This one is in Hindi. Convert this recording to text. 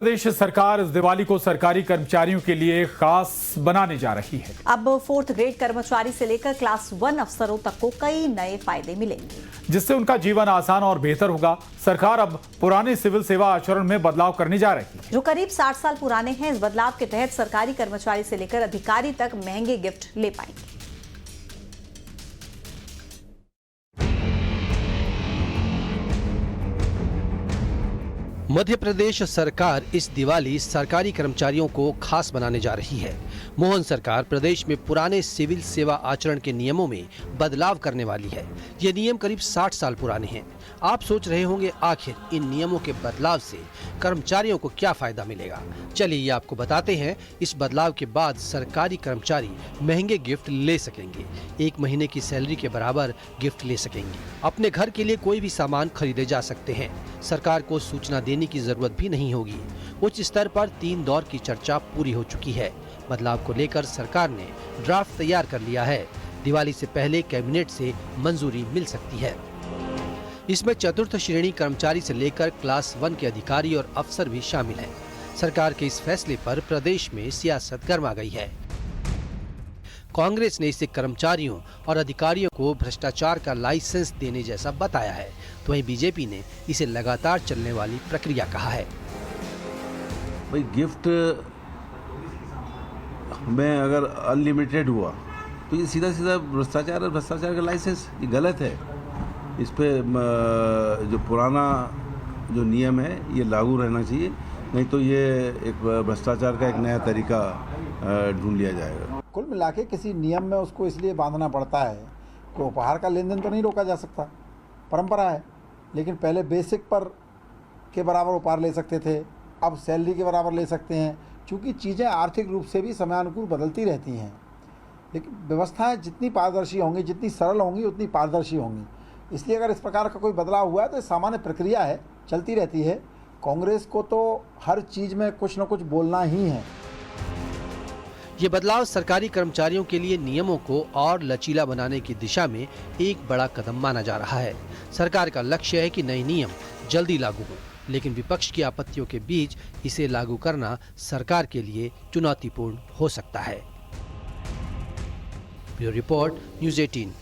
प्रदेश सरकार इस दिवाली को सरकारी कर्मचारियों के लिए खास बनाने जा रही है। अब 4th ग्रेड कर्मचारी से लेकर क्लास 1 अफसरों तक को कई नए फायदे मिलेंगे, जिससे उनका जीवन आसान और बेहतर होगा। सरकार अब पुराने सिविल सेवा आचरण में बदलाव करने जा रही है, जो करीब 60 साल पुराने हैं। इस बदलाव के तहत सरकारी कर्मचारी से लेकर अधिकारी तक महंगे गिफ्ट ले पाएंगे। मध्य प्रदेश सरकार इस दिवाली सरकारी कर्मचारियों को खास बनाने जा रही है। मोहन सरकार प्रदेश में पुराने सिविल सेवा आचरण के नियमों में बदलाव करने वाली है। ये नियम करीब 60 साल पुराने हैं। आप सोच रहे होंगे आखिर इन नियमों के बदलाव से कर्मचारियों को क्या फायदा मिलेगा। चलिए ये आपको बताते हैं। इस बदलाव के बाद सरकारी कर्मचारी महंगे गिफ्ट ले सकेंगे। 1 महीने की सैलरी के बराबर गिफ्ट ले सकेंगे। अपने घर के लिए कोई भी सामान खरीदे जा सकते हैं। सरकार को सूचना देने की जरूरत भी नहीं होगी। उच्च स्तर पर 3 दौर की चर्चा पूरी हो चुकी है। बदलाव को लेकर सरकार ने ड्राफ्ट तैयार कर लिया है। दिवाली से पहले कैबिनेट से मंजूरी मिल सकती है। इसमें 4th श्रेणी कर्मचारी से लेकर क्लास 1 के अधिकारी और अफसर भी शामिल हैं। सरकार के इस फैसले पर प्रदेश में सियासत गर्मा गई है। कांग्रेस ने इसे कर्मचारियों और अधिकारियों को भ्रष्टाचार का लाइसेंस देने जैसा बताया है, तो वहीं बीजेपी ने इसे लगातार चलने वाली प्रक्रिया कहा है। भाई गिफ्ट में अगर अनलिमिटेड हुआ तो ये सीधा सीधा भ्रष्टाचार और भ्रष्टाचार का लाइसेंस, ये गलत है। इस पे जो पुराना जो नियम है ये लागू रहना चाहिए, नहीं तो ये एक भ्रष्टाचार का एक नया तरीका ढूंढ लिया जाएगा। कुल मिला के किसी नियम में उसको इसलिए बांधना पड़ता है कि उपहार का लेन देन तो नहीं रोका जा सकता, परंपरा है। लेकिन पहले बेसिक पर के बराबर उपहार ले सकते थे, अब सैलरी के बराबर ले सकते हैं। क्योंकि चीज़ें आर्थिक रूप से भी समयानुकूल बदलती रहती हैं, लेकिन व्यवस्थाएं जितनी पारदर्शी होंगी, जितनी सरल होंगी, उतनी पारदर्शी होंगी। इसलिए अगर इस प्रकार का कोई बदलाव हुआ है तो सामान्य प्रक्रिया है, चलती रहती है। कांग्रेस को तो हर चीज़ में कुछ न कुछ बोलना ही है। ये बदलाव सरकारी कर्मचारियों के लिए नियमों को और लचीला बनाने की दिशा में एक बड़ा कदम माना जा रहा है। सरकार का लक्ष्य है कि नए नियम जल्दी लागू हों, लेकिन विपक्ष की आपत्तियों के बीच इसे लागू करना सरकार के लिए चुनौतीपूर्ण हो सकता है। Bureau report, news 18।